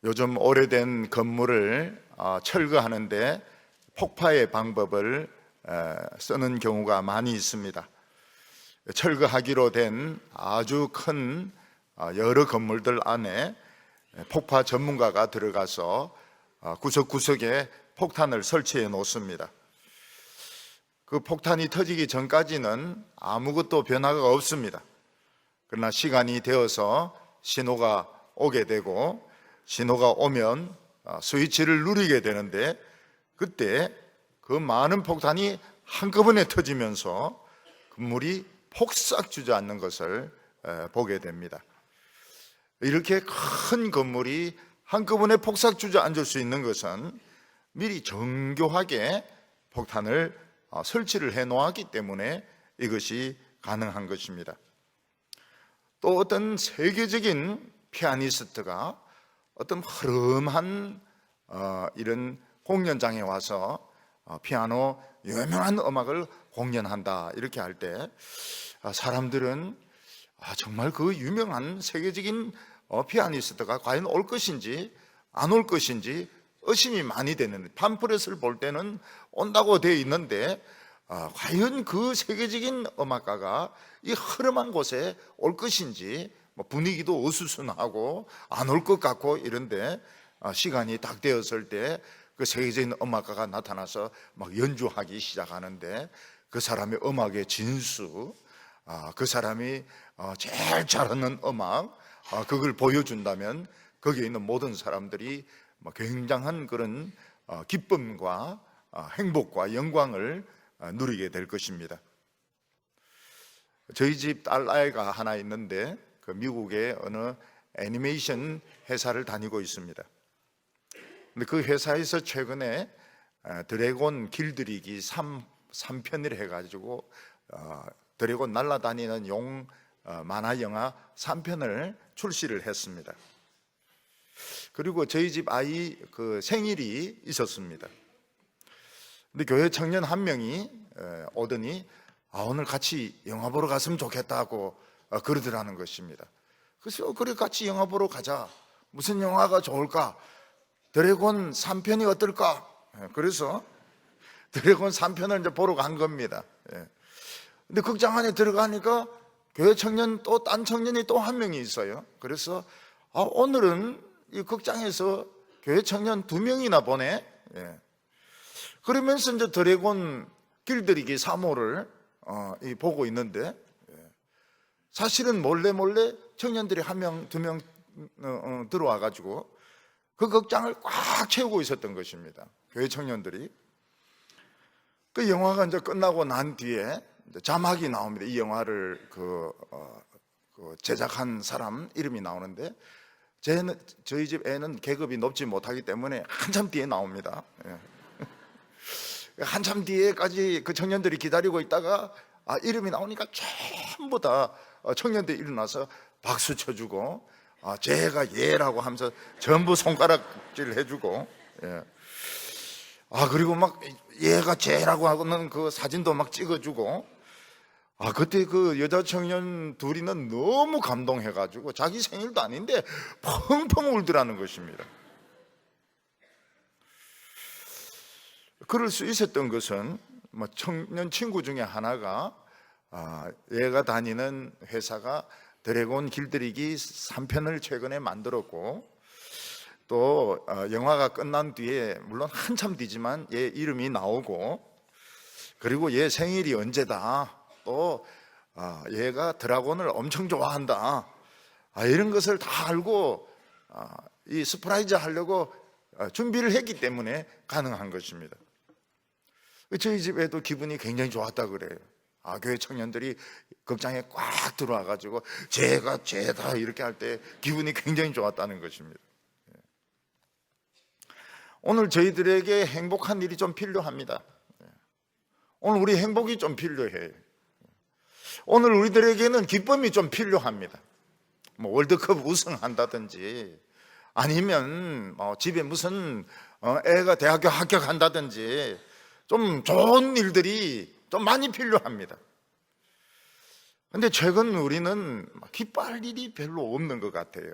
요즘 오래된 건물을 철거하는데 폭파의 방법을 쓰는 경우가 많이 있습니다. 철거하기로 된 아주 큰 여러 건물들 안에 폭파 전문가가 들어가서 구석구석에 폭탄을 설치해 놓습니다. 그 폭탄이 터지기 전까지는 아무것도 변화가 없습니다. 그러나 시간이 되어서 신호가 오게 되고, 신호가 오면 스위치를 누르게 되는데, 그때 그 많은 폭탄이 한꺼번에 터지면서 건물이 폭삭 주저앉는 것을 보게 됩니다. 이렇게 큰 건물이 한꺼번에 폭삭 주저앉을 수 있는 것은 미리 정교하게 폭탄을 설치를 해 놓았기 때문에 이것이 가능한 것입니다. 또 어떤 세계적인 피아니스트가 어떤 흐름한 이런 공연장에 와서 피아노 유명한 음악을 공연한다 이렇게 할 때 사람들은 정말 그 유명한 세계적인 피아니스트가 과연 올 것인지 안 올 것인지 의심이 많이 되는데, 팜플렛을 볼 때는 온다고 되어 있는데 과연 그 세계적인 음악가가 이 흐름한 곳에 올 것인지, 분위기도 어수선하고 안 올 것 같고 이런데 시간이 딱 되었을 때 그 세계적인 음악가가 나타나서 막 연주하기 시작하는데, 그 사람의 음악의 진수, 그 사람이 제일 잘하는 음악, 그걸 보여준다면 거기에 있는 모든 사람들이 굉장한 그런 기쁨과 행복과 영광을 누리게 될 것입니다. 저희 집 딸아이가 하나 있는데 그 미국의 어느 애니메이션 회사를 다니고 있습니다. 근데 그 회사에서 최근에 드래곤 길들이기 3편을 해가지고 드래곤 날아다니는 용 만화 영화 3편을 출시를 했습니다. 그리고 저희 집 아이 그 생일이 있었습니다. 근데 교회 청년 한 명이 오더니 오늘 같이 영화 보러 갔으면 좋겠다고 그러더라는 것입니다. 그래서 그래 같이 영화 보러 가자. 무슨 영화가 좋을까? 드래곤 3편이 어떨까? 그래서 드래곤 3편을 이제 보러 간 겁니다. 근데 극장 안에 들어가니까 교회 청년 또 딴 청년이 또 한 명이 있어요. 그래서 오늘은 이 극장에서 교회 청년 2명이나 보네. 그러면서 이제 드래곤 길들이기 3호를 보고 있는데, 사실은 몰래 청년들이 1명, 2명 들어와 가지고 그 극장을 꽉 채우고 있었던 것입니다. 교회 청년들이. 그 영화가 이제 끝나고 난 뒤에 자막이 나옵니다. 이 영화를 그 제작한 사람 이름이 나오는데, 저희 집 애는 계급이 높지 못하기 때문에 한참 뒤에 나옵니다. 한참 뒤에까지 그 청년들이 기다리고 있다가 이름이 나오니까 전부 다 청년들이 일어나서 박수 쳐주고, 제가 예라고 하면서 전부 손가락질 해주고, 그리고 막 얘가 제라고 하고는 그 사진도 막 찍어주고, 그때 그 여자 청년 둘이는 너무 감동해가지고 자기 생일도 아닌데 펑펑 울더라는 것입니다. 그럴 수 있었던 것은 청년 친구 중에 하나가 얘가 다니는 회사가 드래곤 길들이기 3편을 최근에 만들었고, 또 영화가 끝난 뒤에 물론 한참 뒤지만 얘 이름이 나오고, 그리고 얘 생일이 언제다, 또 얘가 드래곤을 엄청 좋아한다, 이런 것을 다 알고 이 서프라이즈 하려고 준비를 했기 때문에 가능한 것입니다. 저희 집에도 기분이 굉장히 좋았다 그래요. 교회 청년들이 극장에 꽉 들어와 가지고 제가 죄다 이렇게 할 때 기분이 굉장히 좋았다는 것입니다. 오늘 저희들에게 행복한 일이 좀 필요합니다. 오늘 우리 행복이 좀 필요해요. 오늘 우리들에게는 기쁨이 좀 필요합니다. 월드컵 우승한다든지, 아니면 집에 무슨 애가 대학교 합격한다든지, 좀 좋은 일들이 좀 많이 필요합니다. 근데 최근 우리는 기뻐할 일이 별로 없는 것 같아요.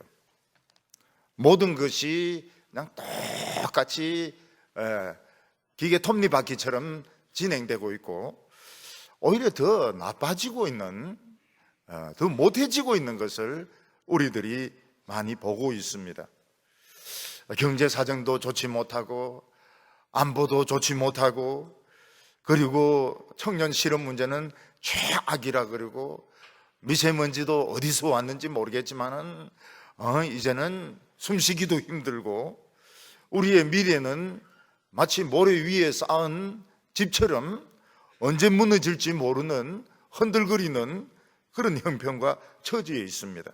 모든 것이 그냥 똑같이 기계 톱니바퀴처럼 진행되고 있고 오히려 더 나빠지고 있는, 더 못해지고 있는 것을 우리들이 많이 보고 있습니다. 경제 사정도 좋지 못하고 안보도 좋지 못하고, 그리고 청년 실업 문제는 최악이라 그러고, 미세먼지도 어디서 왔는지 모르겠지만은 이제는 숨쉬기도 힘들고, 우리의 미래는 마치 모래 위에 쌓은 집처럼 언제 무너질지 모르는 흔들거리는 그런 형편과 처지에 있습니다.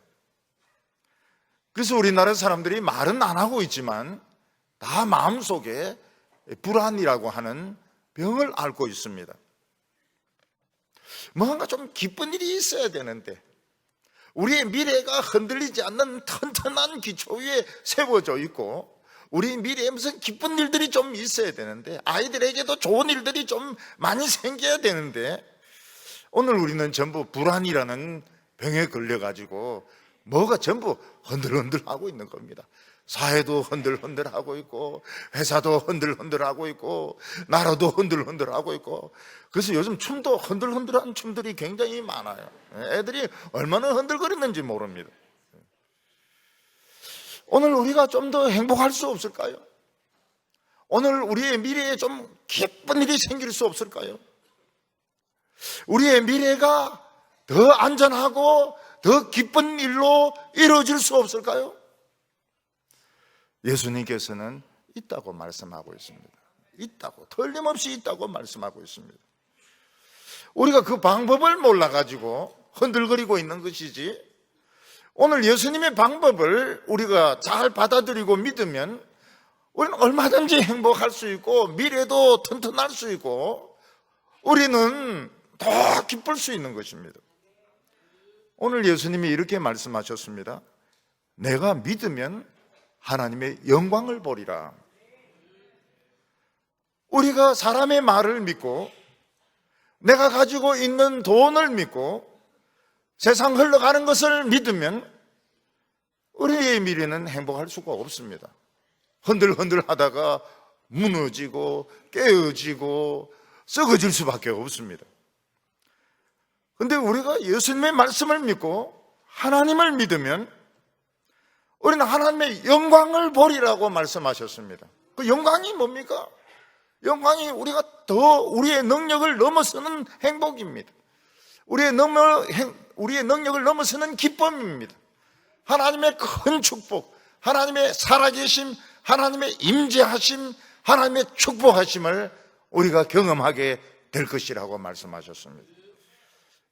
그래서 우리나라 사람들이 말은 안 하고 있지만 다 마음속에 불안이라고 하는 병을 앓고 있습니다. 뭔가 좀 기쁜 일이 있어야 되는데, 우리의 미래가 흔들리지 않는 튼튼한 기초 위에 세워져 있고, 우리 미래에 무슨 기쁜 일들이 좀 있어야 되는데, 아이들에게도 좋은 일들이 좀 많이 생겨야 되는데, 오늘 우리는 전부 불안이라는 병에 걸려가지고 뭐가 전부 흔들흔들하고 있는 겁니다. 사회도 흔들흔들하고 있고, 회사도 흔들흔들하고 있고, 나라도 흔들흔들하고 있고. 그래서 요즘 춤도 흔들흔들한 춤들이 굉장히 많아요. 애들이 얼마나 흔들거리는지 모릅니다. 오늘 우리가 좀 더 행복할 수 없을까요? 오늘 우리의 미래에 좀 기쁜 일이 생길 수 없을까요? 우리의 미래가 더 안전하고 더 기쁜 일로 이루어질 수 없을까요? 예수님께서는 있다고 말씀하고 있습니다. 있다고, 틀림없이 있다고 말씀하고 있습니다. 우리가 그 방법을 몰라가지고 흔들거리고 있는 것이지, 오늘 예수님의 방법을 우리가 잘 받아들이고 믿으면 우리는 얼마든지 행복할 수 있고 미래도 튼튼할 수 있고 우리는 더 기쁠 수 있는 것입니다. 오늘 예수님이 이렇게 말씀하셨습니다. 내가 믿으면 하나님의 영광을 보리라. 우리가 사람의 말을 믿고 내가 가지고 있는 돈을 믿고 세상 흘러가는 것을 믿으면 우리의 미래는 행복할 수가 없습니다. 흔들흔들 하다가 무너지고 깨어지고 썩어질 수밖에 없습니다. 그런데 우리가 예수님의 말씀을 믿고 하나님을 믿으면 우리는 하나님의 영광을 보리라고 말씀하셨습니다. 그 영광이 뭡니까? 영광이 우리가 더 우리의 능력을 넘어서는 행복입니다. 우리의 능력을 넘어서는 기쁨입니다. 하나님의 큰 축복, 하나님의 살아계심, 하나님의 임재하심, 하나님의 축복하심을 우리가 경험하게 될 것이라고 말씀하셨습니다.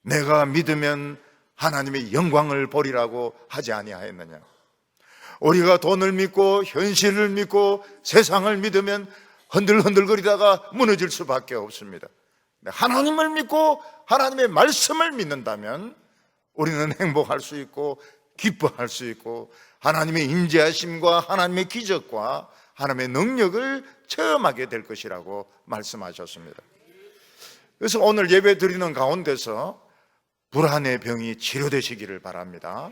내가 믿으면 하나님의 영광을 보리라고 하지 아니하였느냐? 우리가 돈을 믿고 현실을 믿고 세상을 믿으면 흔들흔들거리다가 무너질 수밖에 없습니다. 하나님을 믿고 하나님의 말씀을 믿는다면 우리는 행복할 수 있고 기뻐할 수 있고 하나님의 임재하심과 하나님의 기적과 하나님의 능력을 체험하게 될 것이라고 말씀하셨습니다. 그래서 오늘 예배 드리는 가운데서 불안의 병이 치료되시기를 바랍니다.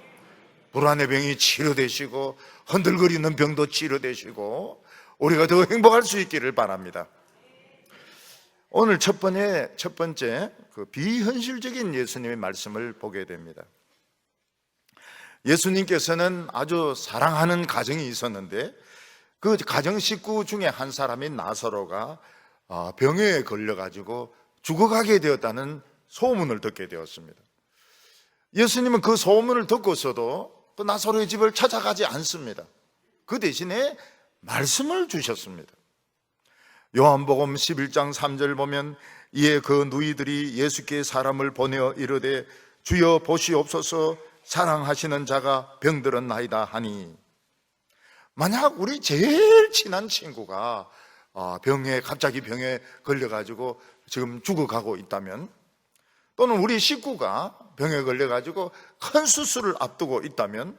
불안의 병이 치료되시고 흔들거리는 병도 치료되시고 우리가 더 행복할 수 있기를 바랍니다. 오늘 첫 번째 그 비현실적인 예수님의 말씀을 보게 됩니다. 예수님께서는 아주 사랑하는 가정이 있었는데 그 가정 식구 중에 한 사람인 나사로가 병에 걸려가지고 죽어가게 되었다는 소문을 듣게 되었습니다. 예수님은 그 소문을 듣고서도 그 나사로의 집을 찾아가지 않습니다. 그 대신에 말씀을 주셨습니다. 요한복음 11장 3절 보면 이에 그 누이들이 예수께 사람을 보내어 이르되 주여 보시옵소서 사랑하시는 자가 병들었나이다 하니, 만약 우리 제일 친한 친구가 갑자기 병에 걸려가지고 지금 죽어가고 있다면, 또는 우리 식구가 병에 걸려가지고 큰 수술을 앞두고 있다면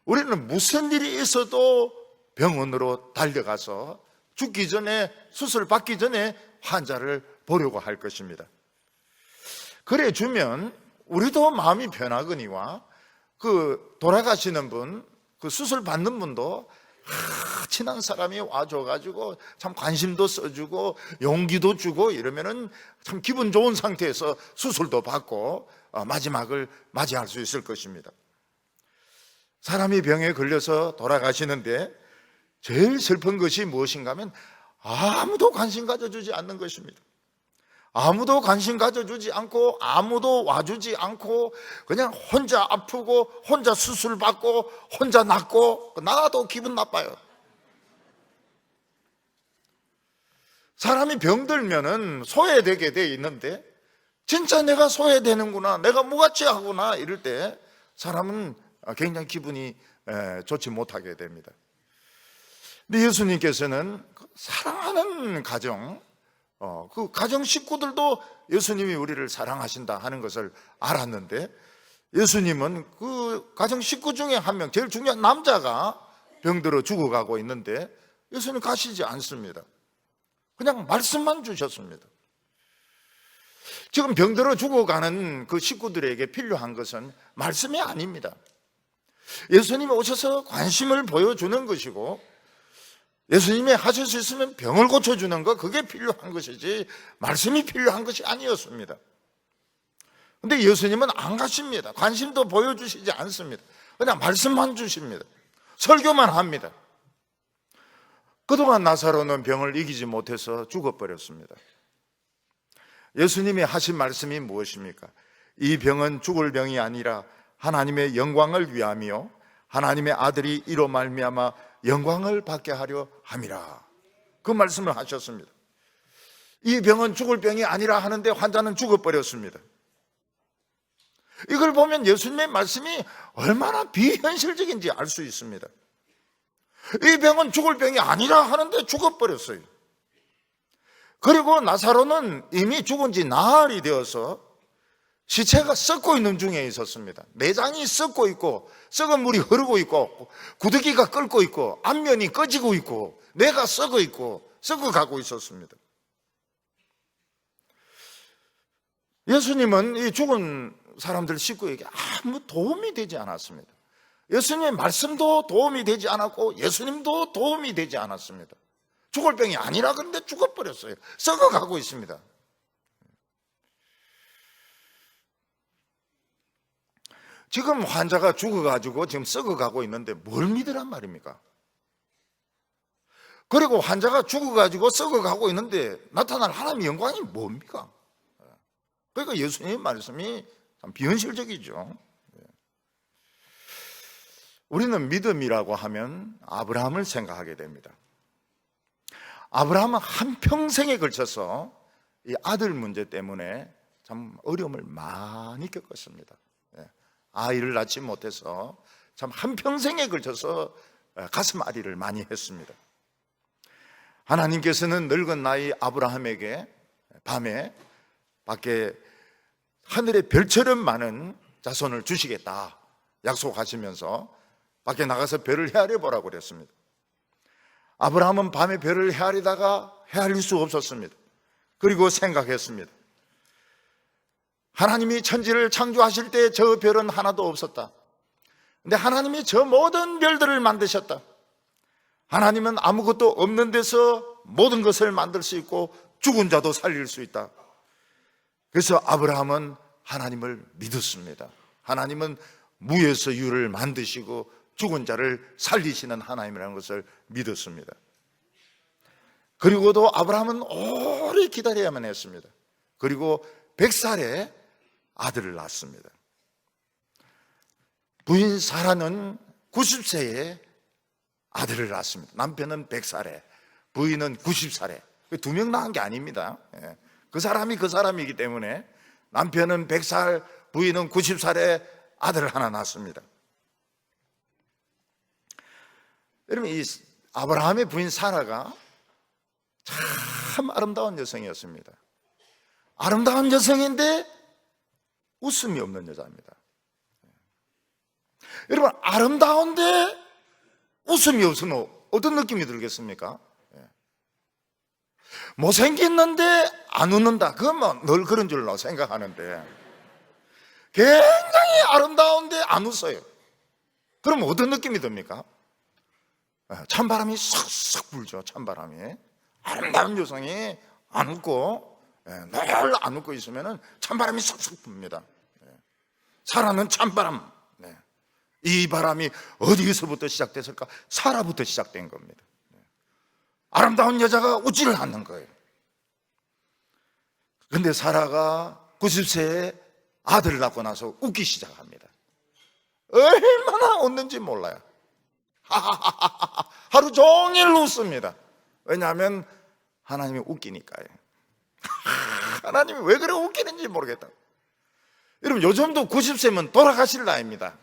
우리는 무슨 일이 있어도 병원으로 달려가서 죽기 전에, 수술 받기 전에 환자를 보려고 할 것입니다. 그래 주면 우리도 마음이 편하거니와 그 돌아가시는 분, 그 수술 받는 분도 친한 사람이 와줘가지고 참 관심도 써주고 용기도 주고 이러면은 참 기분 좋은 상태에서 수술도 받고 마지막을 맞이할 수 있을 것입니다. 사람이 병에 걸려서 돌아가시는데 제일 슬픈 것이 무엇인가 하면 아무도 관심 가져주지 않는 것입니다. 아무도 관심 가져주지 않고 아무도 와주지 않고 그냥 혼자 아프고 혼자 수술 받고 혼자 낫고 나도 기분 나빠요. 사람이 병들면은 소외되게 돼 있는데 진짜 내가 소외되는구나, 내가 무가치하구나 이럴 때 사람은 굉장히 기분이 좋지 못하게 됩니다. 근데 예수님께서는 사랑하는 가정, 그 가정 식구들도 예수님이 우리를 사랑하신다 하는 것을 알았는데 예수님은 그 가정 식구 중에 한 명, 제일 중요한 남자가 병들어 죽어가고 있는데 예수님 가시지 않습니다. 그냥 말씀만 주셨습니다. 지금 병들어 죽어가는 그 식구들에게 필요한 것은 말씀이 아닙니다. 예수님이 오셔서 관심을 보여주는 것이고 예수님이 하실 수 있으면 병을 고쳐주는 거, 그게 필요한 것이지 말씀이 필요한 것이 아니었습니다. 근데 예수님은 안 가십니다. 관심도 보여주시지 않습니다. 그냥 말씀만 주십니다. 설교만 합니다. 그동안 나사로는 병을 이기지 못해서 죽어버렸습니다. 예수님이 하신 말씀이 무엇입니까? 이 병은 죽을 병이 아니라 하나님의 영광을 위함이요 하나님의 아들이 이로 말미암아 영광을 받게 하려 함이라. 그 말씀을 하셨습니다. 이 병은 죽을 병이 아니라 하는데 환자는 죽어버렸습니다. 이걸 보면 예수님의 말씀이 얼마나 비현실적인지 알 수 있습니다. 이 병은 죽을 병이 아니라 하는데 죽어버렸어요. 그리고 나사로는 이미 죽은 지 나흘이 되어서 시체가 썩고 있는 중에 있었습니다. 내장이 썩고 있고 썩은 물이 흐르고 있고 구더기가 끓고 있고 안면이 꺼지고 있고 뇌가 썩어 있고 썩어가고 있었습니다. 예수님은 이 죽은 사람들 식구에게 아무 도움이 되지 않았습니다. 예수님의 말씀도 도움이 되지 않았고 예수님도 도움이 되지 않았습니다. 죽을 병이 아니라 그런데 죽어버렸어요. 썩어가고 있습니다. 지금 환자가 죽어가지고 지금 썩어가고 있는데 뭘 믿으란 말입니까? 그리고 환자가 죽어가지고 썩어가고 있는데 나타날 하나님의 영광이 뭡니까? 그러니까 예수님의 말씀이 참 비현실적이죠. 우리는 믿음이라고 하면 아브라함을 생각하게 됩니다. 아브라함은 한평생에 걸쳐서 이 아들 문제 때문에 참 어려움을 많이 겪었습니다. 아이를 낳지 못해서 참 한평생에 걸쳐서 가슴 앓이를 많이 했습니다. 하나님께서는 늙은 나이 아브라함에게 밤에 밖에 하늘의 별처럼 많은 자손을 주시겠다 약속하시면서 밖에 나가서 별을 헤아려 보라고 그랬습니다. 아브라함은 밤에 별을 헤아리다가 헤아릴 수 없었습니다. 그리고 생각했습니다. 하나님이 천지를 창조하실 때 저 별은 하나도 없었다. 근데 하나님이 저 모든 별들을 만드셨다. 하나님은 아무것도 없는 데서 모든 것을 만들 수 있고 죽은 자도 살릴 수 있다. 그래서 아브라함은 하나님을 믿었습니다. 하나님은 무에서 유를 만드시고 죽은 자를 살리시는 하나님이라는 것을 믿었습니다. 그리고도 아브라함은 오래 기다려야만 했습니다. 그리고 100살에 아들을 낳았습니다. 부인 사라는 90세에 아들을 낳았습니다. 남편은 100살에, 부인은 90살에. 두 명 낳은 게 아닙니다. 그 사람이 그 사람이기 때문에 남편은 100살, 부인은 90살에 아들을 하나 낳았습니다. 여러분, 이 아브라함의 부인 사라가 참 아름다운 여성이었습니다. 아름다운 여성인데 웃음이 없는 여자입니다. 여러분, 아름다운데 웃음이 없으면 어떤 느낌이 들겠습니까? 못생겼는데 안 웃는다. 그건 뭐 늘 그런 줄로 생각하는데 굉장히 아름다운데 안 웃어요. 그럼 어떤 느낌이 듭니까? 찬바람이 싹싹 불죠. 찬바람이. 아름다운 여성이 안 웃고 늘 안 웃고 있으면 찬바람이 싹싹 붑니다. 사라는 찬바람. 이 바람이 어디서부터 시작됐을까? 사라부터 시작된 겁니다. 아름다운 여자가 웃지를 않는 거예요. 근데 사라가 90세에 아들을 낳고 나서 웃기 시작합니다. 얼마나 웃는지 몰라요. 하루 종일 웃습니다. 왜냐하면 하나님이 웃기니까요. 하나님이 왜 그래 웃기는지 모르겠다. 여러분, 요즘도 90세면 돌아가실 나이입니다.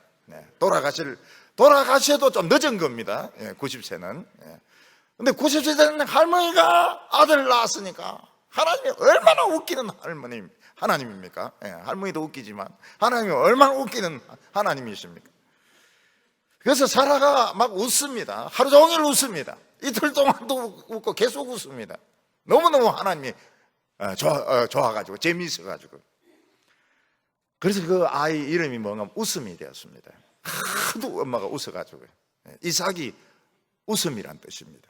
돌아가셔도 좀 늦은 겁니다. 90세는. 근데 90세 되는 할머니가 아들을 낳았으니까 하나님이 얼마나 웃기는 하나님입니까? 할머니도 웃기지만 하나님이 얼마나 웃기는 하나님이십니까? 그래서 사라가 막 웃습니다. 하루 종일 웃습니다. 이틀 동안도 웃고 계속 웃습니다. 너무너무 하나님이 좋아가지고 재미있어가지고. 그래서 그 아이 이름이 뭔가 웃음이 되었습니다. 하도 엄마가 웃어가지고. 이삭이 웃음이란 뜻입니다.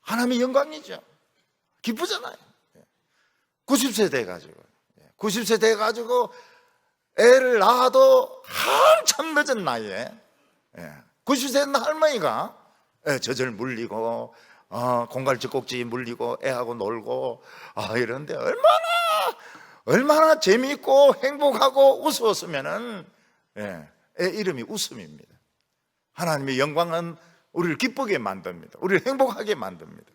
하나님의 영광이죠. 기쁘잖아요. 90세 돼가지고 애를 낳아도 한참 늦은 나이에 90세 된 얼마이가 젖을 물리고 공갈쥐꼭지 물리고 애하고 놀고 이런데 얼마나 재미있고 행복하고 웃었으면은 애 이름이 웃음입니다. 하나님의 영광은 우리를 기쁘게 만듭니다. 우리를 행복하게 만듭니다.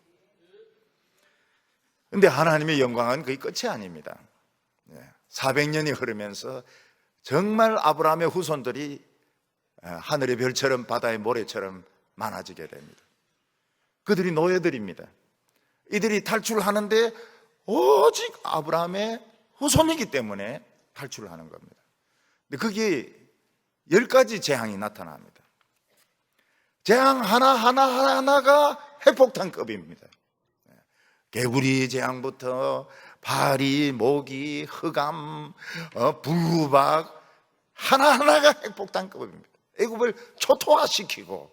근데 하나님의 영광은 그게 끝이 아닙니다. 400년이 흐르면서 정말 아브라함의 후손들이 하늘의 별처럼 바다의 모래처럼 많아지게 됩니다. 그들이 노예들입니다. 이들이 탈출하는데 오직 아브라함의 후손이기 때문에 탈출을 하는 겁니다. 근데 거기에 10가지 재앙이 나타납니다. 재앙 하나하나가 핵폭탄급입니다. 개구리 재앙부터 파리, 모기, 흑암, 불박 하나하나가 핵폭탄급입니다. 애굽을 초토화시키고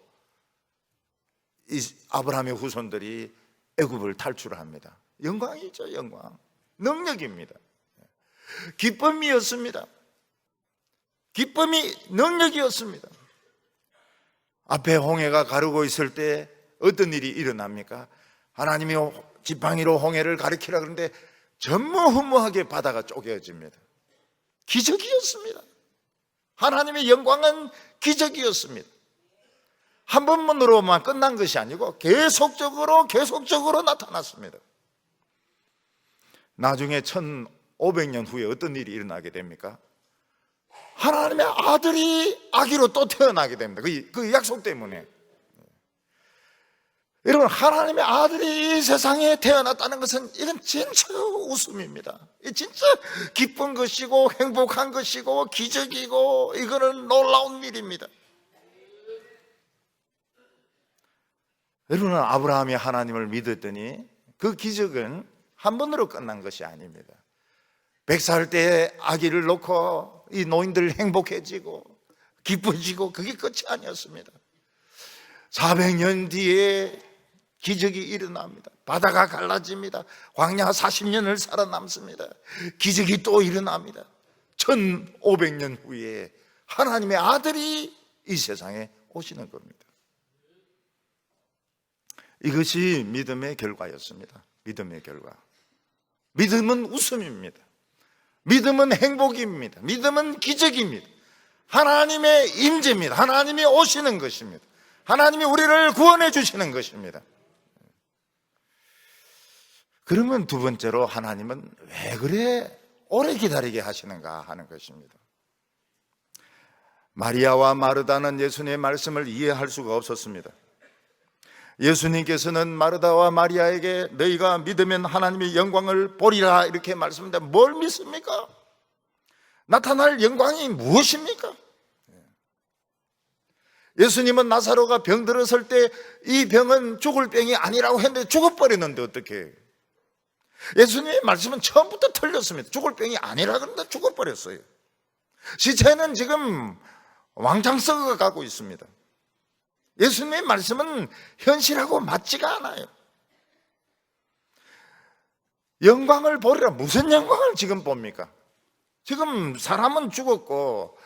이 아브라함의 후손들이 애굽을 탈출합니다. 영광이죠, 영광. 능력입니다. 기쁨이었습니다. 기쁨이 능력이었습니다. 앞에 홍해가 가르고 있을 때 어떤 일이 일어납니까? 하나님이 지팡이로 홍해를 가리키라 그러는데 전무후무하게 바다가 쪼개집니다. 기적이었습니다. 하나님의 영광은 기적이었습니다. 한 번만으로만 끝난 것이 아니고 계속적으로 나타났습니다. 나중에 1500년 후에 어떤 일이 일어나게 됩니까? 하나님의 아들이 아기로 또 태어나게 됩니다. 그 약속 때문에. 여러분, 하나님의 아들이 이 세상에 태어났다는 것은 이건 진짜 웃음입니다. 진짜 기쁜 것이고 행복한 것이고 기적이고 이거는 놀라운 일입니다. 여러분은 아브라함이 하나님을 믿었더니 그 기적은 한 번으로 끝난 것이 아닙니다. 100살 때에 아기를 놓고 이 노인들 행복해지고 기뻐지고 그게 끝이 아니었습니다. 400년 뒤에 기적이 일어납니다. 바다가 갈라집니다. 광야 40년을 살아남습니다. 기적이 또 일어납니다. 1500년 후에 하나님의 아들이 이 세상에 오시는 겁니다. 이것이 믿음의 결과였습니다. 믿음의 결과. 믿음은 웃음입니다. 믿음은 행복입니다. 믿음은 기적입니다. 하나님의 임재입니다. 하나님이 오시는 것입니다. 하나님이 우리를 구원해 주시는 것입니다. 그러면 두 번째로 하나님은 왜 그래 오래 기다리게 하시는가 하는 것입니다. 마리아와 마르다는 예수님의 말씀을 이해할 수가 없었습니다. 예수님께서는 마르다와 마리아에게 너희가 믿으면 하나님의 영광을 보리라 이렇게 말씀합니다. 뭘 믿습니까? 나타날 영광이 무엇입니까? 예수님은 나사로가 병들었을 때 이 병은 죽을 병이 아니라고 했는데 죽어버렸는데 어떻게? 예수님의 말씀은 처음부터 틀렸습니다. 죽을 병이 아니라 그런데 죽어버렸어요. 시체는 지금 왕창 썩어가고 있습니다. 예수님의 말씀은 현실하고 맞지가 않아요. 영광을 보리라. 무슨 영광을 지금 봅니까? 지금 사람은 죽었고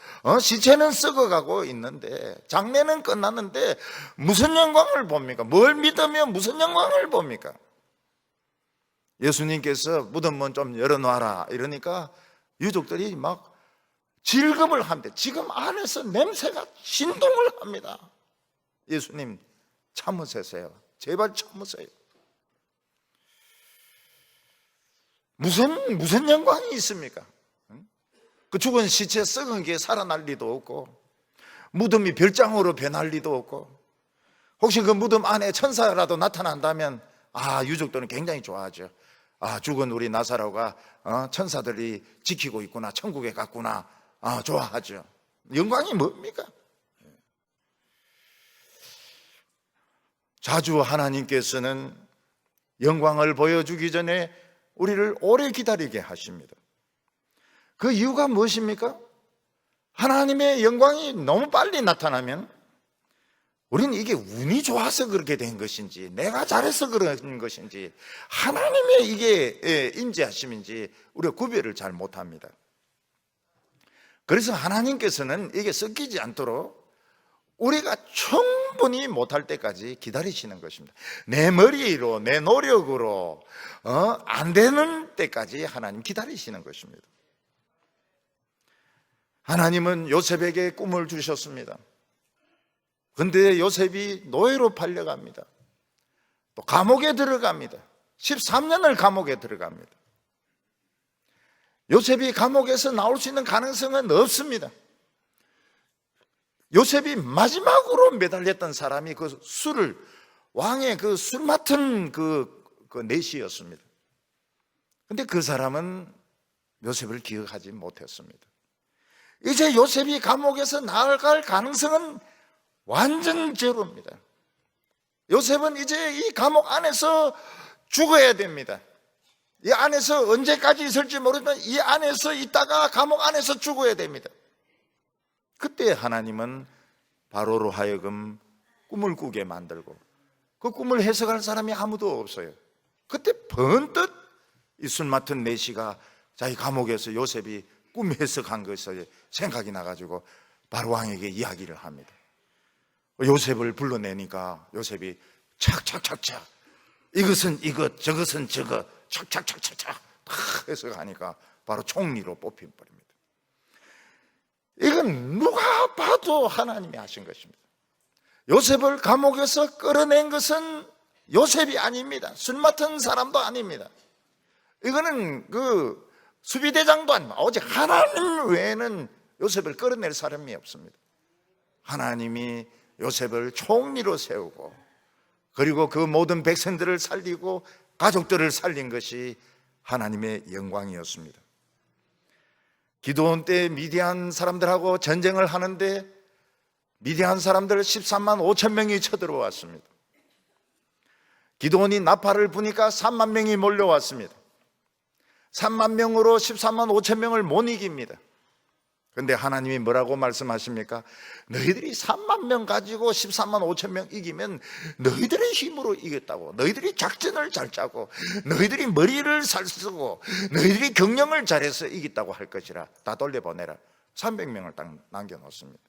시체는 썩어가고 있는데, 장례는 끝났는데 무슨 영광을 봅니까? 뭘 믿으며 무슨 영광을 봅니까? 예수님께서 무덤문 좀 열어놔라 이러니까 유족들이 막 질급을 합니다. 지금 안에서 냄새가 진동을 합니다. 예수님 참으세요. 제발 참으세요. 무슨 영광이 있습니까? 그 죽은 시체 썩은 게 살아날 리도 없고, 무덤이 별장으로 변할 리도 없고, 혹시 그 무덤 안에 천사라도 나타난다면 유족들은 굉장히 좋아하죠. 죽은 우리 나사로가 천사들이 지키고 있구나, 천국에 갔구나, 좋아하죠. 영광이 뭡니까? 자주 하나님께서는 영광을 보여주기 전에 우리를 오래 기다리게 하십니다. 그 이유가 무엇입니까? 하나님의 영광이 너무 빨리 나타나면 우리는 이게 운이 좋아서 그렇게 된 것인지, 내가 잘해서 그런 것인지, 하나님의 이게 임재하심인지 우리가 구별을 잘 못합니다. 그래서 하나님께서는 이게 섞이지 않도록 우리가 충분히 못할 때까지 기다리시는 것입니다. 내 머리로, 내 노력으로 안 되는 때까지 하나님 기다리시는 것입니다. 하나님은 요셉에게 꿈을 주셨습니다. 그런데 요셉이 노예로 팔려갑니다. 또 감옥에 들어갑니다. 13년을 감옥에 들어갑니다. 요셉이 감옥에서 나올 수 있는 가능성은 없습니다. 요셉이 마지막으로 매달렸던 사람이 그 술을, 왕의 그 술 맡은 그 내시였습니다. 그런데 그 사람은 요셉을 기억하지 못했습니다. 이제 요셉이 감옥에서 나아갈 가능성은 완전 제로입니다. 요셉은 이제 이 감옥 안에서 죽어야 됩니다. 이 안에서 언제까지 있을지 모르지만 이 안에서 있다가 감옥 안에서 죽어야 됩니다. 그때 하나님은 바로로 하여금 꿈을 꾸게 만들고, 그 꿈을 해석할 사람이 아무도 없어요. 그때 번뜩 이 술 맡은 내시가 자기 감옥에서 요셉이 꿈 해석한 것을 생각이 나가지고 바로 왕에게 이야기를 합니다. 요셉을 불러내니까 요셉이 착착착착, 이것은 이것, 저것은 저것, 착착착착착 다 해석하니까 바로 총리로 뽑혀버립니다. 이건 누가 봐도 하나님이 하신 것입니다. 요셉을 감옥에서 끌어낸 것은 요셉이 아닙니다. 술 맡은 사람도 아닙니다. 이거는 그 수비대장도 아닙니다. 오직 하나님 외에는 요셉을 끌어낼 사람이 없습니다. 하나님이 요셉을 총리로 세우고, 그리고 그 모든 백성들을 살리고 가족들을 살린 것이 하나님의 영광이었습니다. 기드온 때 미디안 사람들하고 전쟁을 하는데 미디안 사람들 13만 5천 명이 쳐들어왔습니다. 기드온이 나팔을 부니까 3만 명이 몰려왔습니다. 3만 명으로 13만 5천 명을 못 이깁니다. 그런데 하나님이 뭐라고 말씀하십니까? 너희들이 3만 명 가지고 13만 5천 명 이기면 너희들의 힘으로 이겼다고, 너희들이 작전을 잘 짜고, 너희들이 머리를 잘 쓰고, 너희들이 경영을 잘해서 이겼다고 할 것이라 다 돌려보내라. 300명을 딱 남겨놓습니다.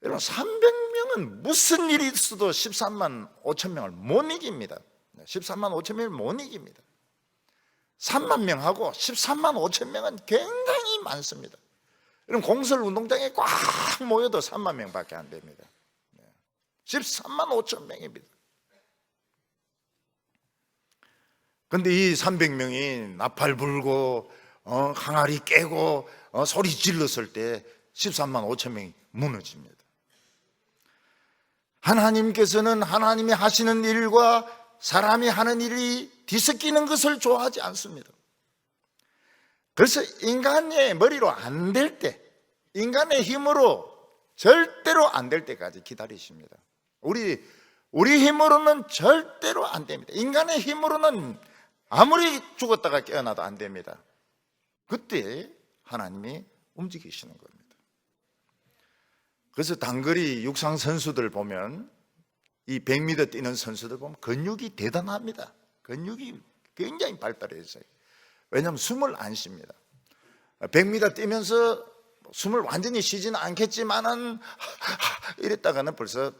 여러분, 300명은 무슨 일이 있어도 13만 5천 명을 못 이깁니다. 13만 5천 명을 못 이깁니다. 3만 명하고 13만 5천 명은 굉장히 많습니다. 그럼 공설 운동장에 꽉 모여도 3만 명밖에 안 됩니다. 13만 5천 명입니다. 그런데 이 300명이 나팔 불고 항아리 깨고 소리 질렀을 때 13만 5천 명이 무너집니다. 하나님께서는 하나님이 하시는 일과 사람이 하는 일이 뒤섞이는 것을 좋아하지 않습니다. 그래서 인간의 머리로 안 될 때, 인간의 힘으로 절대로 안 될 때까지 기다리십니다. 우리 힘으로는 절대로 안 됩니다. 인간의 힘으로는 아무리 죽었다가 깨어나도 안 됩니다. 그때 하나님이 움직이시는 겁니다. 그래서 단거리 육상 선수들 보면, 이 100m 뛰는 선수들 보면 근육이 대단합니다. 근육이 굉장히 발달해 있어요. 왜냐하면 숨을 안 쉽니다. 100m 뛰면서 숨을 완전히 쉬지는 않겠지만은 이랬다가는 벌써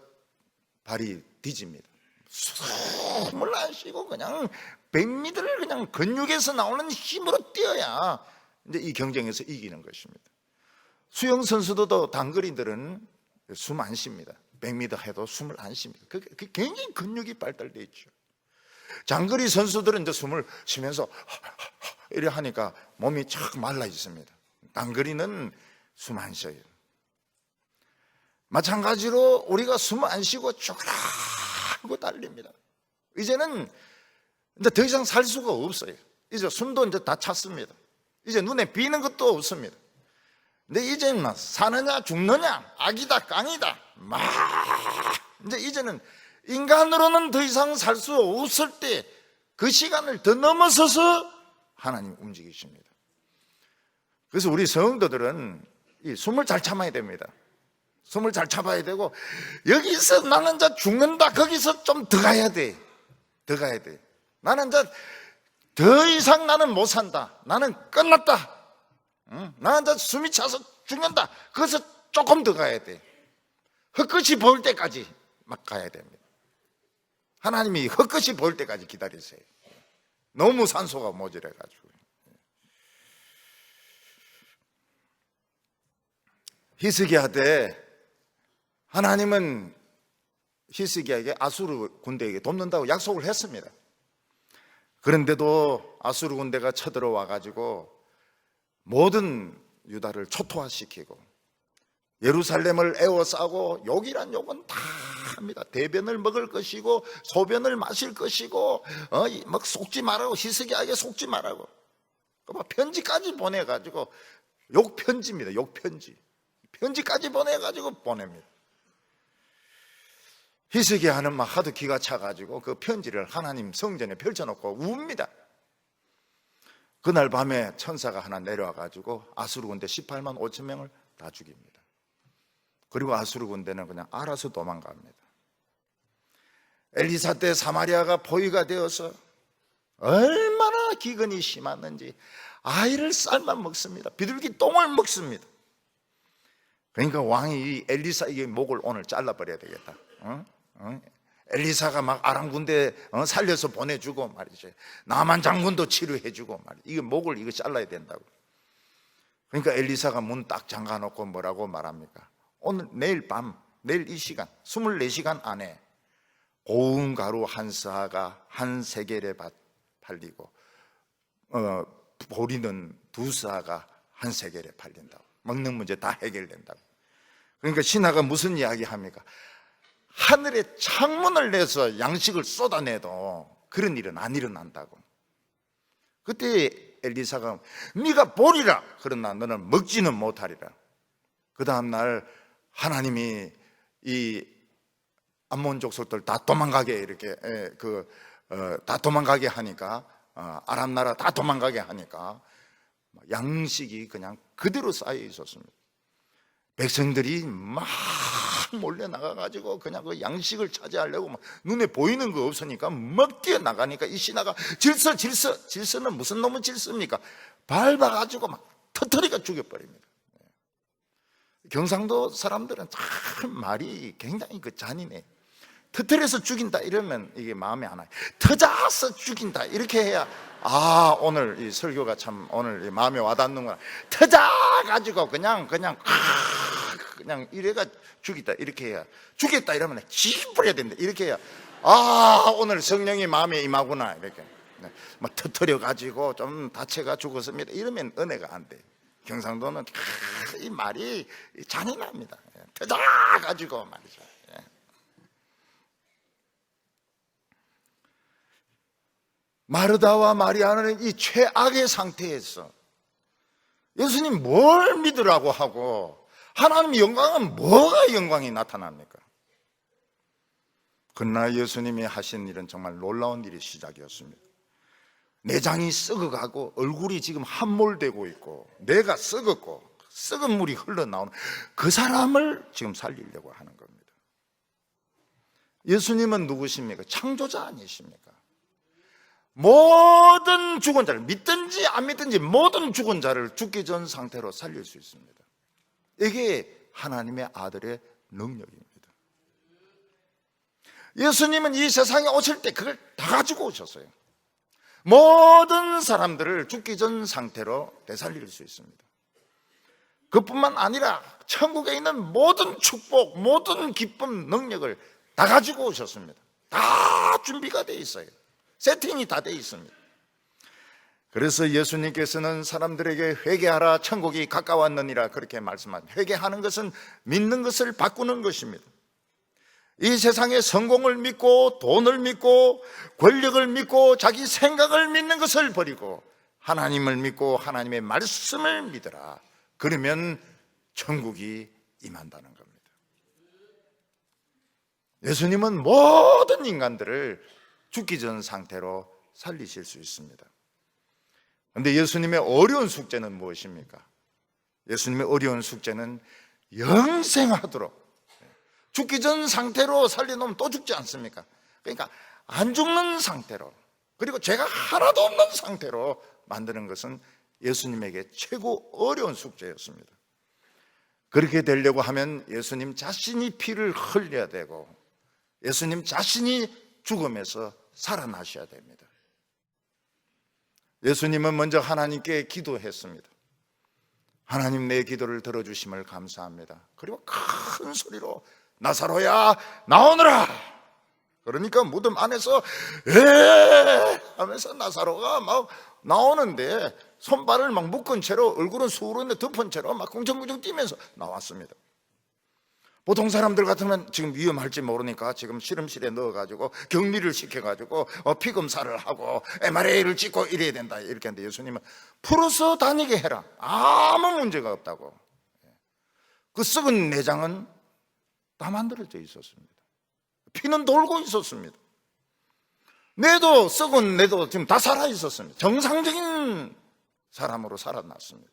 발이 뒤집니다. 숨을 안 쉬고 그냥 100m를 그냥 근육에서 나오는 힘으로 뛰어야 이제 이 경쟁에서 이기는 것입니다. 수영 선수도 단거리들은 숨 안 쉽니다. 100m 해도 숨을 안 쉽니다. 그게 굉장히 근육이 발달되어 있죠. 장거리 선수들은 이제 숨을 쉬면서 이래 하니까 몸이 착 말라 있습니다. 단거리는 숨 안 쉬어요. 마찬가지로 우리가 숨 안 쉬고 쭉 하고 달립니다. 이제는 이제 더 이상 살 수가 없어요. 이제 숨도 이제 다 찼습니다. 이제 눈에 비는 것도 없습니다. 근데 이제는 사느냐 죽느냐, 악이다 깡이다, 이제는 인간으로는 더 이상 살 수 없을 때 그 시간을 더 넘어서서 하나님 움직이십니다. 그래서 우리 성도들은 이 숨을 잘 참아야 됩니다. 숨을 잘 참아야 되고, 여기서 나는 이제 죽는다, 거기서 좀 더 가야 돼. 더 가야 돼. 나는 이제 더 이상 나는 못 산다. 나는 끝났다. 나는 이제 숨이 차서 죽는다. 거기서 조금 더 가야 돼. 헛것이 보일 때까지 막 가야 됩니다. 하나님이 헛것이 보일 때까지 기다리세요. 너무 산소가 모자라가지고. 히스기야 때 하나님은 히스기야에게 아수르 군대에게 돕는다고 약속을 했습니다. 그런데도 아수르 군대가 쳐들어와 가지고 모든 유다를 초토화시키고 예루살렘을 에워싸고 욕이란 욕은 다 합니다. 대변을 먹을 것이고 소변을 마실 것이고 막 속지 말라고, 히스기야에게 속지 말라고 편지까지 보내가지고, 욕 편지입니다. 욕 편지. 편지까지 보내가지고 보냅니다. 히스기야는 막 하도 기가 차가지고 그 편지를 하나님 성전에 펼쳐놓고 웁니다. 그날 밤에 천사가 하나 내려와가지고 아수르 군대 18만 5천 명을 다 죽입니다. 그리고 아수르 군대는 그냥 알아서 도망갑니다. 엘리사 때 사마리아가 포위가 되어서 얼마나 기근이 심했는지 아이를 쌀만 먹습니다. 비둘기 똥을 먹습니다. 그러니까 왕이 엘리사에게 목을 오늘 잘라버려야 되겠다. 엘리사가 막 아람 군대 살려서 보내주고 말이죠. 나만 장군도 치료해주고 말이죠. 이거 목을 이거 잘라야 된다고. 그러니까 엘리사가 문 딱 잠가놓고 뭐라고 말합니까? 오늘 내일 밤, 내일 이 시간 24시간 안에 고운 가루 한 사가 한 세겔에 팔리고 보리는 두 사가 한 세겔에 팔린다고. 먹는 문제 다 해결된다고. 그러니까 신하가 무슨 이야기 합니까? 하늘에 창문을 내서 양식을 쏟아내도 그런 일은 안 일어난다고. 그때 엘리사가 네가 보리라 그러나 너는 먹지는 못하리라. 그 다음날 하나님이 이 암몬 족속들 다 도망가게 이렇게 다 도망가게 하니까, 아람 나라 다 도망가게 하니까 양식이 그냥 그대로 쌓여 있었습니다. 백성들이 막 몰려 나가가지고 그냥 그 양식을 차지하려고 막 눈에 보이는 거 없으니까 막 뛰어나가니까 이 신하가 질서는 무슨 놈의 질서입니까? 밟아가지고 막 터터리가 죽여버립니다. 경상도 사람들은 참 말이 굉장히 잔인해. 터트려서 죽인다 이러면 이게 마음에 안 와요. 터져서 죽인다 이렇게 해야 오늘 이 설교가 참 오늘 마음에 와닿는구나. 터져가지고 그냥 이래가 죽이다 이렇게 해야, 죽였다 이러면 지불해야 된다 이렇게 해야 오늘 성령이 마음에 임하구나 이렇게. 막 터트려가지고 좀 다쳐가 죽었습니다 이러면 은혜가 안 돼. 경상도는 이 말이 잔인합니다. 터져가지고 말이죠. 마르다와 마리아는 이 최악의 상태에서 예수님 뭘 믿으라고 하고 하나님의 영광은 뭐가 영광이 나타납니까? 그러나 예수님이 하신 일은 정말 놀라운 일이 시작이었습니다. 내장이 썩어가고 얼굴이 지금 함몰되고 있고 뇌가 썩었고 썩은 물이 흘러나오는 그 사람을 지금 살리려고 하는 겁니다. 예수님은 누구십니까? 창조자 아니십니까? 모든 죽은 자를, 믿든지 안 믿든지 모든 죽은 자를 죽기 전 상태로 살릴 수 있습니다. 이게 하나님의 아들의 능력입니다. 예수님은 이 세상에 오실 때 그걸 다 가지고 오셨어요. 모든 사람들을 죽기 전 상태로 되살릴 수 있습니다. 그뿐만 아니라 천국에 있는 모든 축복, 모든 기쁨, 능력을 다 가지고 오셨습니다. 다 준비가 돼 있어요. 세팅이 다 돼 있습니다. 그래서 예수님께서는 사람들에게 회개하라, 천국이 가까웠느니라 그렇게 말씀합니다. 회개하는 것은 믿는 것을 바꾸는 것입니다. 이 세상의 성공을 믿고 돈을 믿고 권력을 믿고 자기 생각을 믿는 것을 버리고 하나님을 믿고 하나님의 말씀을 믿어라. 그러면 천국이 임한다는 겁니다. 예수님은 모든 인간들을 죽기 전 상태로 살리실 수 있습니다. 그런데 예수님의 어려운 숙제는 무엇입니까? 예수님의 어려운 숙제는 영생하도록, 죽기 전 상태로 살려놓으면 또 죽지 않습니까? 그러니까 안 죽는 상태로, 그리고 죄가 하나도 없는 상태로 만드는 것은 예수님에게 최고 어려운 숙제였습니다. 그렇게 되려고 하면 예수님 자신이 피를 흘려야 되고 예수님 자신이 죽음에서 살아나셔야 됩니다. 예수님은 먼저 하나님께 기도했습니다. 하나님, 내 기도를 들어주심을 감사합니다. 그리고 큰 소리로 나사로야 나오너라. 그러니까 무덤 안에서 에 하면서 나사로가 막 나오는데 손발을 막 묶은 채로 얼굴은 수으로 덮은 채로 막 궁정궁정 뛰면서 나왔습니다. 보통 사람들 같으면 지금 위험할지 모르니까 지금 실험실에 넣어가지고 격리를 시켜가지고 피검사를 하고 MRI를 찍고 이래야 된다 이렇게 하는데 예수님은 풀어서 다니게 해라. 아무 문제가 없다고. 그 썩은 내장은 다 만들어져 있었습니다. 피는 돌고 있었습니다. 뇌도 썩은 뇌도 지금 다 살아 있었습니다. 정상적인 사람으로 살아났습니다.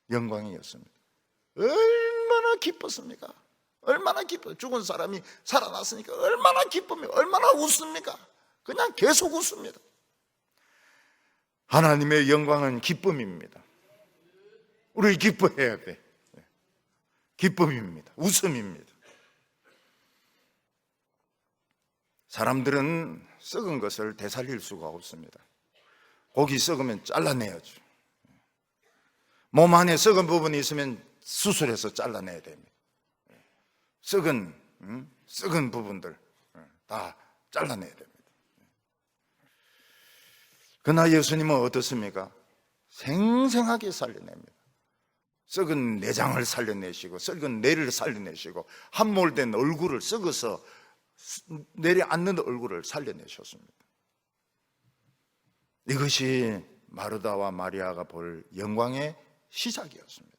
영광이었습니다. 얼마나 기뻤습니까? 얼마나 기뻐요. 죽은 사람이 살아났으니까 얼마나 기쁩니까? 얼마나 웃습니까? 그냥 계속 웃습니다. 하나님의 영광은 기쁨입니다. 우리 기뻐해야 돼. 기쁨입니다. 웃음입니다. 사람들은 썩은 것을 되살릴 수가 없습니다. 고기 썩으면 잘라내야죠. 몸 안에 썩은 부분이 있으면 수술해서 잘라내야 됩니다. 썩은 부분들 다 잘라내야 됩니다. 그러나 예수님은 어떻습니까? 생생하게 살려냅니다. 썩은 내장을 살려내시고 썩은 뇌를 살려내시고 함몰된 얼굴을 썩어서 내려앉는 얼굴을 살려내셨습니다. 이것이 마르다와 마리아가 볼 영광의 시작이었습니다.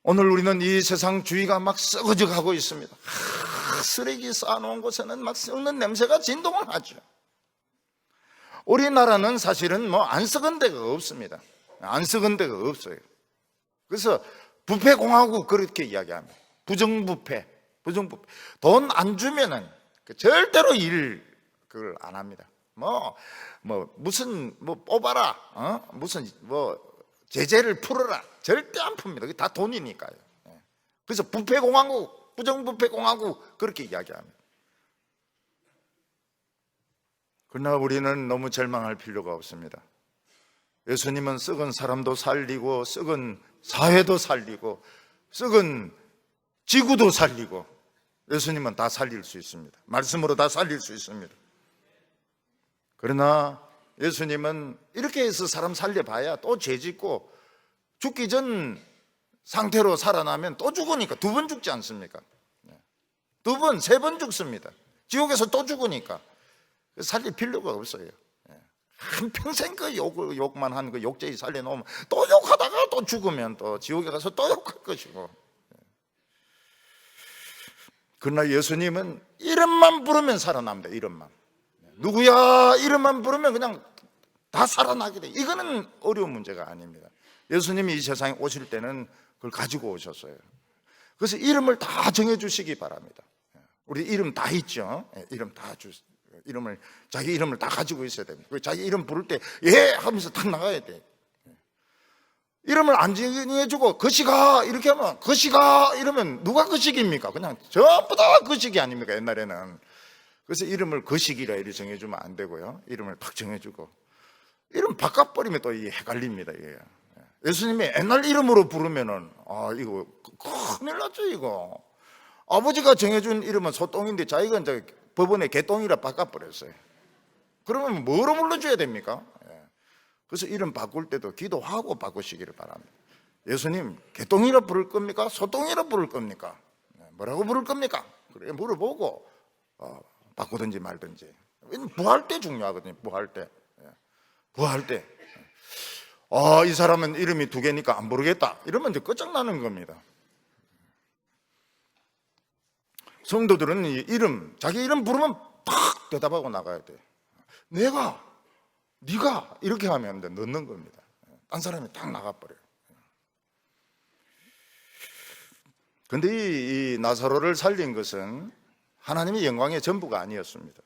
오늘 우리는 이 세상 주위가 막 썩어져 가고 있습니다. 쓰레기 쌓아놓은 곳에는 막 썩는 냄새가 진동을 하죠. 우리나라는 사실은 안 썩은 데가 없습니다. 안 썩은 데가 없어요. 그래서 부패공화국 그렇게 이야기합니다. 부정부패. 돈 안 주면은 절대로 그걸 안 합니다. 무슨 뽑아라, 무슨 제재를 풀어라. 절대 안 풉니다. 그게 다 돈이니까요. 그래서 부패공화국, 부정부패공화국 그렇게 이야기합니다. 그러나 우리는 너무 절망할 필요가 없습니다. 예수님은 썩은 사람도 살리고 썩은 사회도 살리고 썩은 지구도 살리고 예수님은 다 살릴 수 있습니다. 말씀으로 다 살릴 수 있습니다. 그러나 예수님은 이렇게 해서 사람 살려봐야 또 죄짓고 죽기 전 상태로 살아나면 또 죽으니까 2번 죽지 않습니까? 2번, 3번 죽습니다. 지옥에서 또 죽으니까 살릴 필요가 없어요. 한평생 그 욕만 한 그 욕쟁이 살려놓으면 또 욕하다가 또 죽으면 또 지옥에 가서 또 욕할 것이고. 그러나 예수님은 이름만 부르면 살아납니다. 이름만. 누구야 이름만 부르면 그냥 다 살아나게 돼. 이거는 어려운 문제가 아닙니다. 예수님이 이 세상에 오실 때는 그걸 가지고 오셨어요. 그래서 이름을 다 정해주시기 바랍니다. 우리 이름 다 있죠. 이름 다 자기 이름을 다 가지고 있어야 됩니다. 자기 이름 부를 때 예 하면서 탁 나가야 돼. 이름을 안 정해주고 거시가 이렇게 하면 거시가 이러면 누가 거시기입니까? 그냥 전부 다 거시기 아닙니까? 옛날에는. 그래서 이름을 거시기라 이렇게 정해주면 안 되고요. 이름을 탁 정해주고 이름 바꿔버리면 또 이게 헷갈립니다. 이게. 예수님이 옛날 이름으로 부르면은 이거 큰일 났죠. 이거 아버지가 정해준 이름은 소똥인데 자기가 이제 법원에 개똥이라 바꿔버렸어요. 그러면 뭐로 불러줘야 됩니까? 그래서 이름 바꿀 때도 기도하고 바꾸시기를 바랍니다. 예수님 개똥이라 부를 겁니까? 소똥이라 부를 겁니까? 뭐라고 부를 겁니까? 그래 물어보고 바꾸든지 말든지. 부활 때 중요하거든요. 부활 때. 이 사람은 이름이 2개니까 안 부르겠다 이러면 이제 끝장나는 겁니다. 성도들은 이 이름, 자기 이름 부르면 팍 대답하고 나가야 돼. 네가 이렇게 하면 이제 넣는 겁니다. 딴 사람이 딱 나가버려요. 근데 이 나사로를 살린 것은 하나님의 영광의 전부가 아니었습니다.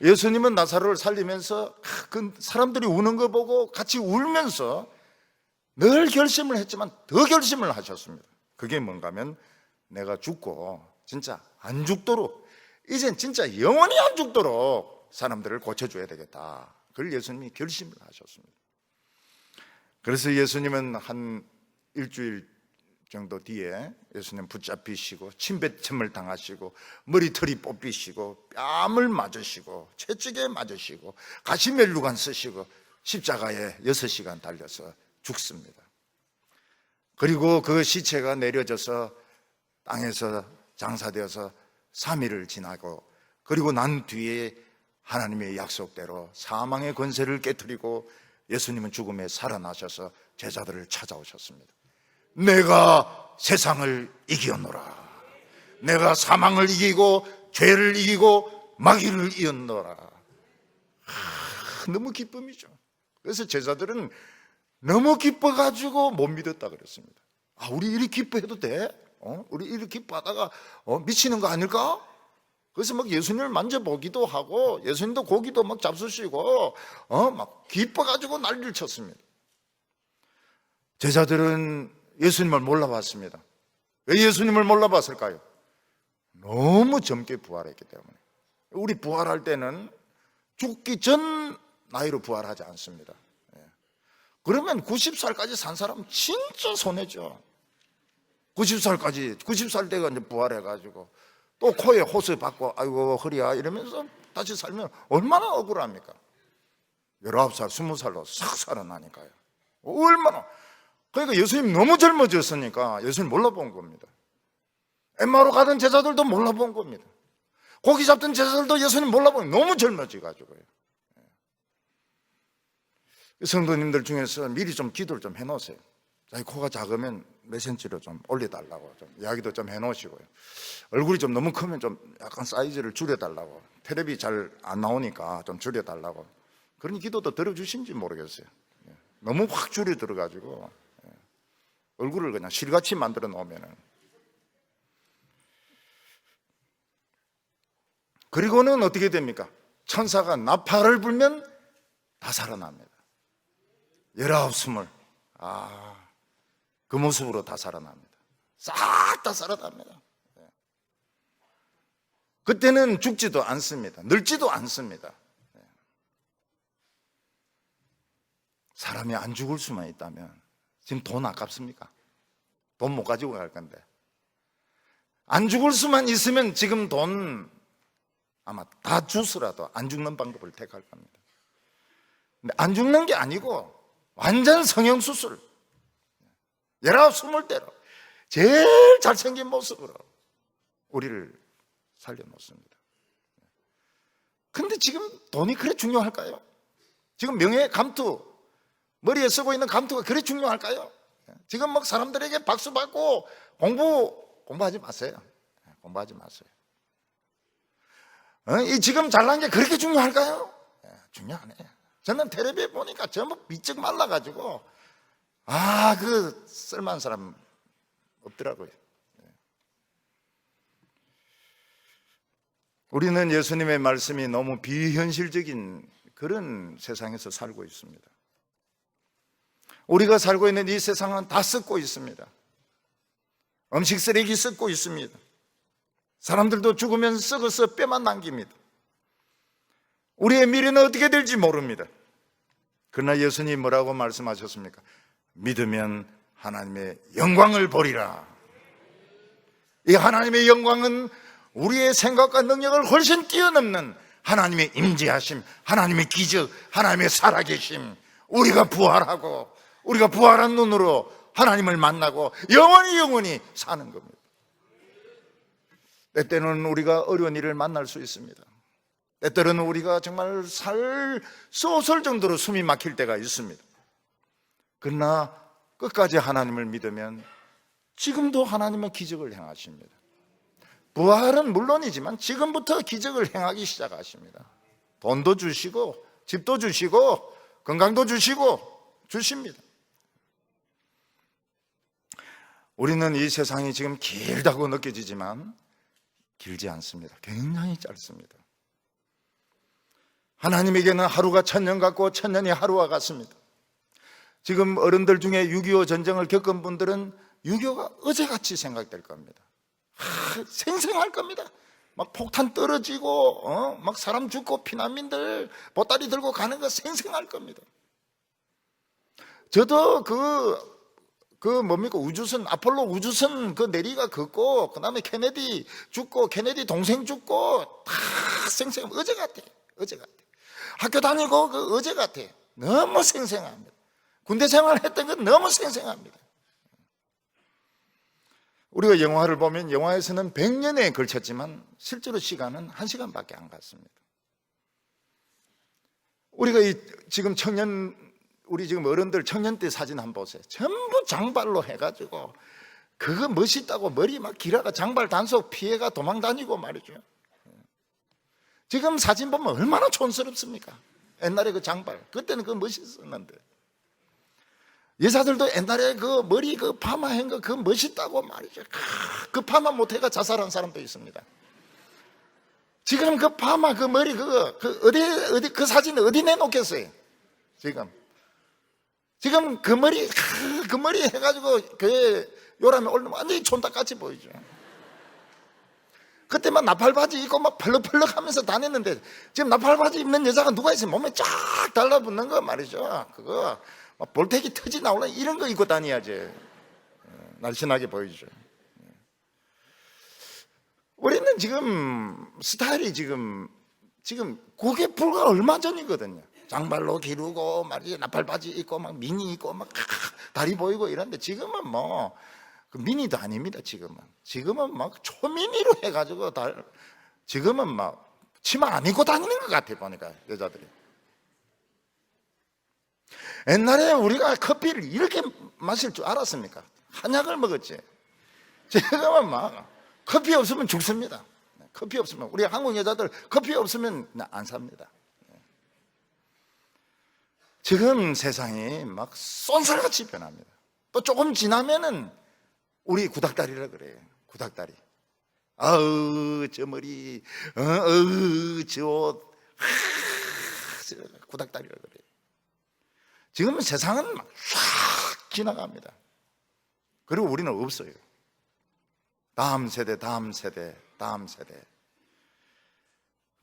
예수님은 나사로를 살리면서 그 사람들이 우는 거 보고 같이 울면서 늘 결심을 했지만 더 결심을 하셨습니다. 그게 뭔가 하면 내가 죽고 진짜 안 죽도록, 이젠 진짜 영원히 안 죽도록 사람들을 고쳐줘야 되겠다. 그걸 예수님이 결심을 하셨습니다. 그래서 예수님은 한 일주일 정도 뒤에 예수님 붙잡히시고 침뱉음을 당하시고 머리털이 뽑히시고 뺨을 맞으시고 채찍에 맞으시고 가시멜루관 쓰시고 십자가에 6시간 달려서 죽습니다. 그리고 그 시체가 내려져서 땅에서 장사되어서 3일을 지나고 그리고 난 뒤에 하나님의 약속대로 사망의 권세를 깨트리고 예수님은 죽음에 살아나셔서 제자들을 찾아오셨습니다. 내가 세상을 이겼노라. 내가 사망을 이기고 죄를 이기고 마귀를 이겼노라. 너무 기쁨이죠. 그래서 제자들은 너무 기뻐가지고 못 믿었다 그랬습니다. 우리 이렇게 기뻐해도 돼? 우리 이렇게 기뻐하다가 미치는 거 아닐까? 그래서 막 예수님을 만져보기도 하고 예수님도 고기도 막 잡수시고 막 기뻐가지고 난리를 쳤습니다. 제자들은 예수님을 몰라봤습니다. 왜 예수님을 몰라봤을까요? 너무 젊게 부활했기 때문에. 우리 부활할 때는 죽기 전 나이로 부활하지 않습니다. 그러면 90살까지 산 사람 진짜 손해죠. 90살 때가 이제 부활해가지고 또 코에 호스 받고 아이고 허리야 이러면서 다시 살면 얼마나 억울합니까? 19살, 20살로 싹 살아나니까요. 얼마나. 그러니까 예수님 너무 젊어졌으니까 예수님 몰라본 겁니다. 엠마오로 가던 제자들도 몰라본 겁니다. 고기 잡던 제자들도 예수님 몰라본 겁니다. 너무 젊어져가지고요. 성도님들 중에서 미리 좀 기도를 좀 해놓으세요. 자기 코가 작으면 몇 센치로 좀 올려달라고 좀 이야기도 좀 해놓으시고요. 얼굴이 좀 너무 크면 좀 약간 사이즈를 줄여달라고, 텔레비 잘 안 나오니까 좀 줄여달라고 그런 기도도 들어주신지 모르겠어요. 너무 확 줄여 들어가지고 얼굴을 그냥 실같이 만들어 놓으면은. 그리고는 어떻게 됩니까? 천사가 나팔을 불면 다 살아납니다. 19, 20 그 모습으로 다 살아납니다. 싹 다 살아납니다. 그때는 죽지도 않습니다. 늙지도 않습니다. 사람이 안 죽을 수만 있다면 지금 돈 아깝습니까? 돈 못 가지고 갈 건데. 안 죽을 수만 있으면 지금 돈 아마 다 주스라도 안 죽는 방법을 택할 겁니다. 근데 안 죽는 게 아니고 완전 성형수술 19, 20대로 제일 잘생긴 모습으로 우리를 살려놓습니다. 근데 지금 돈이 그래 중요할까요? 지금 명예 감투, 머리에 쓰고 있는 감투가 그래 중요할까요? 지금 막 사람들에게 박수 받고 공부하지 마세요. 공부하지 마세요. 이 지금 잘난 게 그렇게 중요할까요? 중요하네. 저는 텔레비에 보니까 전부 비쩍 말라가지고 그 쓸만한 사람 없더라고요. 우리는 예수님의 말씀이 너무 비현실적인 그런 세상에서 살고 있습니다. 우리가 살고 있는 이 세상은 다 썩고 있습니다. 음식 쓰레기 썩고 있습니다. 사람들도 죽으면 썩어서 뼈만 남깁니다. 우리의 미래는 어떻게 될지 모릅니다. 그러나 예수님이 뭐라고 말씀하셨습니까? 믿으면 하나님의 영광을 보리라. 이 하나님의 영광은 우리의 생각과 능력을 훨씬 뛰어넘는 하나님의 임재하심, 하나님의 기적, 하나님의 살아계심, 우리가 부활하고 우리가 부활한 눈으로 하나님을 만나고 영원히 사는 겁니다. 때때는 우리가 어려운 일을 만날 수 있습니다. 때때로는 우리가 정말 살 수 없을 정도로 숨이 막힐 때가 있습니다. 그러나 끝까지 하나님을 믿으면 지금도 하나님은 기적을 행하십니다. 부활은 물론이지만 지금부터 기적을 행하기 시작하십니다. 돈도 주시고 집도 주시고 건강도 주십니다. 우리는 이 세상이 지금 길다고 느껴지지만 길지 않습니다. 굉장히 짧습니다. 하나님에게는 하루가 천년 같고 천년이 하루와 같습니다. 지금 어른들 중에 6.25 전쟁을 겪은 분들은 6.25가 어제같이 생각될 겁니다. 생생할 겁니다. 막 폭탄 떨어지고 막 사람 죽고 피난민들 보따리 들고 가는 거 생생할 겁니다. 저도 우주선, 아폴로 우주선 그 내리가 걷고 그다음에 케네디 죽고 케네디 동생 죽고 다 생생, 어제 같아. 학교 다니고 그 어제 같아. 너무 생생합니다. 군대 생활했던 건 너무 생생합니다. 우리가 영화를 보면 영화에서는 100년에 걸쳤지만 실제로 시간은 1시간밖에 안 갔습니다. 우리가 지금 우리 지금 어른들 청년 때 사진 한번 보세요. 전부 장발로 해가지고 그거 멋있다고 머리 막 길어가 장발 단속 피해가 도망 다니고 말이죠. 지금 사진 보면 얼마나 촌스럽습니까? 옛날에 그 장발, 그때는 그거 멋있었는데. 여자들도 옛날에 그 머리 그 파마한 거 그거 멋있다고 말이죠. 그 파마 못해가 자살한 사람도 있습니다. 지금 그 파마 그 머리 그거 어디 그 사진 어디 내놓겠어요? 지금 그 머리 해가지고 그 요람에 올리면 완전히 촌딱같이 보이죠. 그때만 나팔바지 입고 막 펄럭펄럭 하면서 다녔는데 지금 나팔바지 입는 여자가 누가 있으면 몸에 쫙 달라붙는 거 말이죠. 그거 막 볼태기 터지 나올라 이런 거 입고 다녀야지 날씬하게 보이죠. 우리는 지금 스타일이 지금 그게 불과 얼마 전이거든요. 장발로 기르고 말이죠. 나팔바지 입고 막 미니 입고 막 다리 보이고 이런데 지금은 뭐 그 미니도 아닙니다. 지금은 막 초미니로 해가지고 지금은 막 치마 안 입고 다니는 것 같아 보니까 여자들이. 옛날에 우리가 커피를 이렇게 마실 줄 알았습니까? 한약을 먹었지. 지금은 막 커피 없으면 죽습니다. 커피 없으면 우리 한국 여자들 커피 없으면 안 삽니다. 지금 세상이 막 쏜살같이 변합니다. 또 조금 지나면은 우리 구닥다리라 그래요. 구닥다리. 아우 저 머리, 저 옷, 구닥다리라 그래요. 지금은 세상은 막 쫙 지나갑니다. 그리고 우리는 없어요. 다음 세대.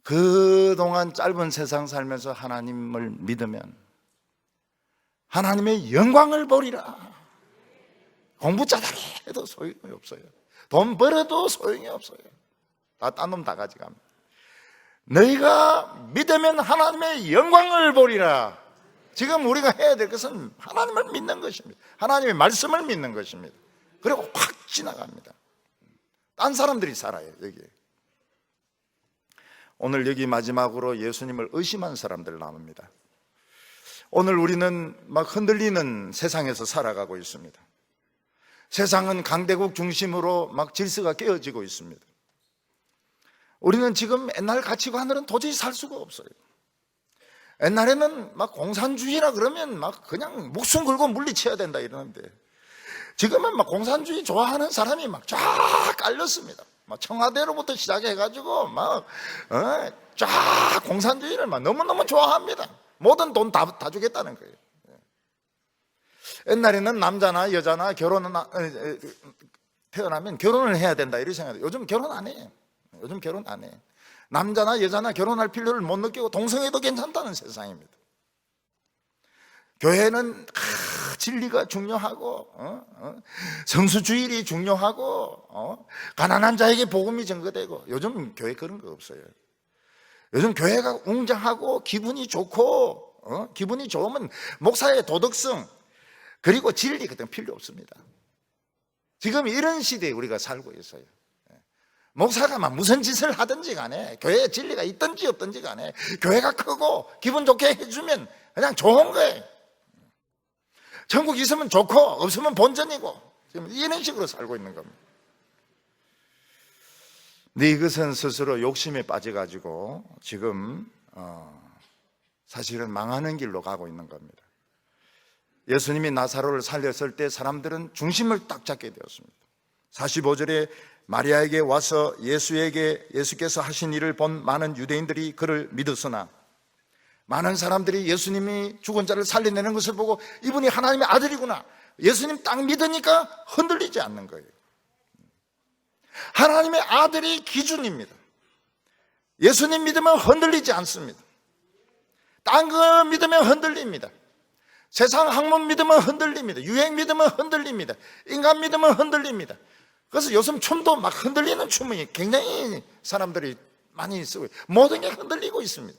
그동안 짧은 세상 살면서 하나님을 믿으면 하나님의 영광을 보리라. 공부 짜다리 해도 소용이 없어요. 돈 벌어도 소용이 없어요. 다 딴 놈 다 가져갑니다. 너희가 믿으면 하나님의 영광을 보리라. 지금 우리가 해야 될 것은 하나님을 믿는 것입니다. 하나님의 말씀을 믿는 것입니다. 그리고 확 지나갑니다. 딴 사람들이 살아요 여기에. 오늘 여기 마지막으로 예수님을 의심한 사람들 나옵니다. 오늘 우리는 막 흔들리는 세상에서 살아가고 있습니다. 세상은 강대국 중심으로 막 질서가 깨어지고 있습니다. 우리는 지금 옛날 가치관으로는 도저히 살 수가 없어요. 옛날에는 막 공산주의라 그러면 막 그냥 목숨 걸고 물리쳐야 된다 이러는데, 지금은 막 공산주의 좋아하는 사람이 막 쫙 깔렸습니다. 막 청와대로부터 시작해가지고 막 쫙 공산주의를 막 너무너무 좋아합니다. 모든 돈 다 주겠다는 거예요. 옛날에는 남자나 여자나 태어나면 결혼을 해야 된다 이렇게 생각해요. 요즘 결혼 안 해요. 요즘 결혼 안 해요. 남자나 여자나 결혼할 필요를 못 느끼고 동성애도 괜찮다는 세상입니다. 교회는 진리가 중요하고 성수주일이 중요하고 가난한 자에게 복음이 전거되고, 요즘 교회 그런 거 없어요. 요즘 교회가 웅장하고 기분이 좋고 기분이 좋으면 목사의 도덕성 그리고 진리 같은 거 필요 없습니다. 지금 이런 시대에 우리가 살고 있어요. 목사가 막 무슨 짓을 하든지 간에, 교회에 진리가 있든지 없든지 간에 교회가 크고 기분 좋게 해주면 그냥 좋은 거예요. 천국 있으면 좋고 없으면 본전이고, 지금 이런 식으로 살고 있는 겁니다. 근데 이것은 스스로 욕심에 빠져가지고 지금 사실은 망하는 길로 가고 있는 겁니다. 예수님이 나사로를 살렸을 때 사람들은 중심을 딱 잡게 되었습니다. 45절에 마리아에게 와서 예수께서 하신 일을 본 많은 유대인들이 그를 믿었으나, 많은 사람들이 예수님이 죽은 자를 살려내는 것을 보고 이분이 하나님의 아들이구나, 예수님 딱 믿으니까 흔들리지 않는 거예요. 하나님의 아들이 기준입니다. 예수님 믿으면 흔들리지 않습니다. 딴 거 믿으면 흔들립니다. 세상 학문 믿으면 흔들립니다. 유행 믿으면 흔들립니다. 인간 믿으면 흔들립니다. 그래서 요즘 춤도 막 흔들리는 춤이 굉장히 사람들이 많이 쓰고, 모든 게 흔들리고 있습니다.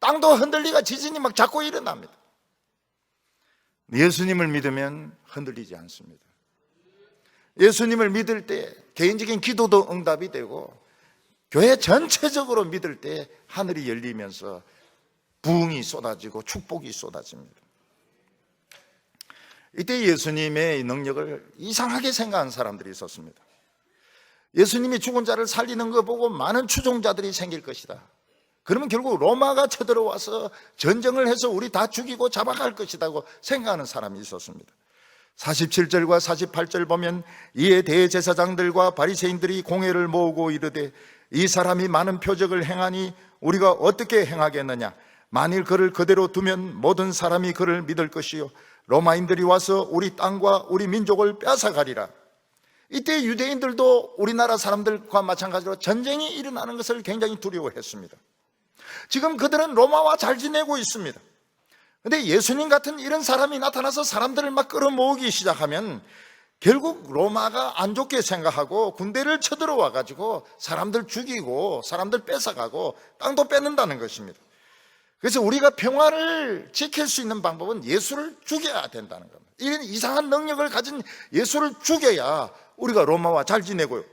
땅도 흔들리가 지진이 막 자꾸 일어납니다. 예수님을 믿으면 흔들리지 않습니다. 예수님을 믿을 때 개인적인 기도도 응답이 되고, 교회 전체적으로 믿을 때 하늘이 열리면서 부흥이 쏟아지고 축복이 쏟아집니다. 이때 예수님의 능력을 이상하게 생각하는 사람들이 있었습니다. 예수님이 죽은 자를 살리는 거 보고 많은 추종자들이 생길 것이다. 그러면 결국 로마가 쳐들어와서 전쟁을 해서 우리 다 죽이고 잡아갈 것이라고 생각하는 사람이 있었습니다. 47절과 48절 보면, 이에 대제사장들과 바리새인들이 공회를 모으고 이르되, 이 사람이 많은 표적을 행하니 우리가 어떻게 행하겠느냐? 만일 그를 그대로 두면 모든 사람이 그를 믿을 것이요, 로마인들이 와서 우리 땅과 우리 민족을 뺏어가리라. 이때 유대인들도 우리나라 사람들과 마찬가지로 전쟁이 일어나는 것을 굉장히 두려워했습니다. 지금 그들은 로마와 잘 지내고 있습니다. 그런데 예수님 같은 이런 사람이 나타나서 사람들을 막 끌어모으기 시작하면 결국 로마가 안 좋게 생각하고 군대를 쳐들어와 가지고 사람들 죽이고 사람들 뺏어가고 땅도 뺏는다는 것입니다. 그래서 우리가 평화를 지킬 수 있는 방법은 예수를 죽여야 된다는 겁니다. 이런 이상한 능력을 가진 예수를 죽여야 우리가 로마와 잘 지내고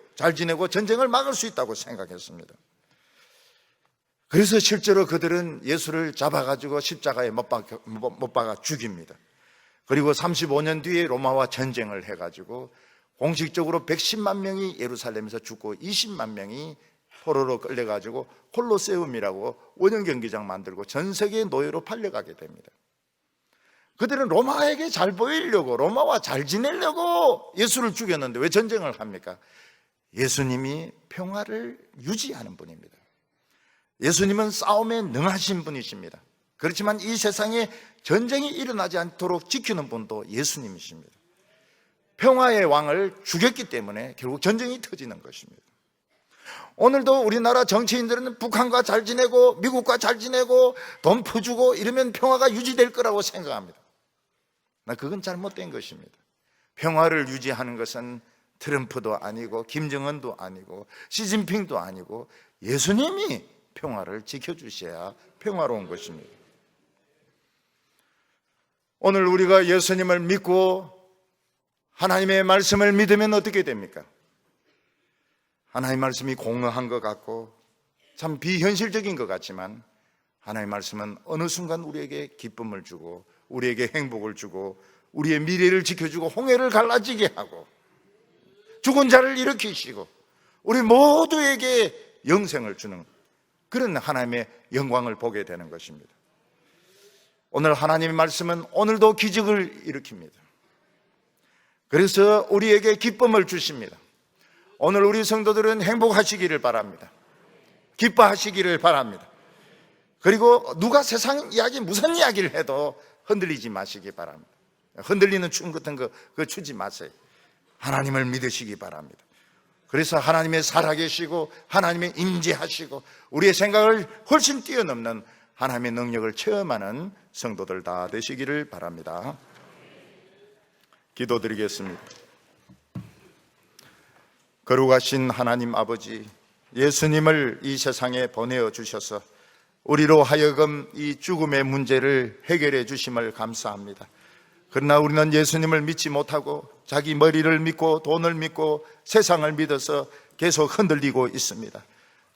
전쟁을 막을 수 있다고 생각했습니다. 그래서 실제로 그들은 예수를 잡아가지고 십자가에 못 박아 죽입니다. 그리고 35년 뒤에 로마와 전쟁을 해가지고 공식적으로 110만 명이 예루살렘에서 죽고 20만 명이 포로로 끌려가지고 콜로세움이라고 원형 경기장 만들고 전 세계 노예로 팔려가게 됩니다. 그들은 로마에게 잘 보이려고, 로마와 잘 지내려고 예수를 죽였는데 왜 전쟁을 합니까? 예수님이 평화를 유지하는 분입니다. 예수님은 싸움에 능하신 분이십니다. 그렇지만 이 세상에 전쟁이 일어나지 않도록 지키는 분도 예수님이십니다. 평화의 왕을 죽였기 때문에 결국 전쟁이 터지는 것입니다. 오늘도 우리나라 정치인들은 북한과 잘 지내고 미국과 잘 지내고 돈 퍼주고 이러면 평화가 유지될 거라고 생각합니다. 그건 잘못된 것입니다. 평화를 유지하는 것은 트럼프도 아니고 김정은도 아니고 시진핑도 아니고 예수님이 평화를 지켜주셔야 평화로운 것입니다. 오늘 우리가 예수님을 믿고 하나님의 말씀을 믿으면 어떻게 됩니까? 하나님의 말씀이 공허한 것 같고 참 비현실적인 것 같지만 하나님의 말씀은 어느 순간 우리에게 기쁨을 주고 우리에게 행복을 주고 우리의 미래를 지켜주고 홍해를 갈라지게 하고 죽은 자를 일으키시고 우리 모두에게 영생을 주는 그런 하나님의 영광을 보게 되는 것입니다. 오늘 하나님의 말씀은 오늘도 기적을 일으킵니다. 그래서 우리에게 기쁨을 주십니다. 오늘 우리 성도들은 행복하시기를 바랍니다. 기뻐하시기를 바랍니다. 그리고 누가 세상 이야기 무슨 이야기를 해도 흔들리지 마시기 바랍니다. 흔들리는 춤 같은 거 그거 추지 마세요. 하나님을 믿으시기 바랍니다. 그래서 하나님의 살아계시고 하나님의 임재하시고 우리의 생각을 훨씬 뛰어넘는 하나님의 능력을 체험하는 성도들 다 되시기를 바랍니다. 기도드리겠습니다. 거룩하신 하나님 아버지, 예수님을 이 세상에 보내어 주셔서 우리로 하여금 이 죽음의 문제를 해결해 주심을 감사합니다. 그러나 우리는 예수님을 믿지 못하고 자기 머리를 믿고 돈을 믿고 세상을 믿어서 계속 흔들리고 있습니다.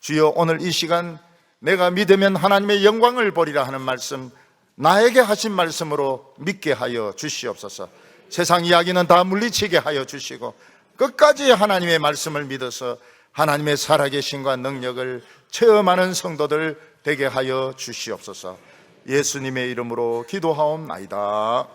주여, 오늘 이 시간 내가 믿으면 하나님의 영광을 보리라 하는 말씀, 나에게 하신 말씀으로 믿게 하여 주시옵소서. 세상 이야기는 다 물리치게 하여 주시고 끝까지 하나님의 말씀을 믿어서 하나님의 살아계심과 능력을 체험하는 성도들 되게 하여 주시옵소서. 예수님의 이름으로 기도하옵나이다.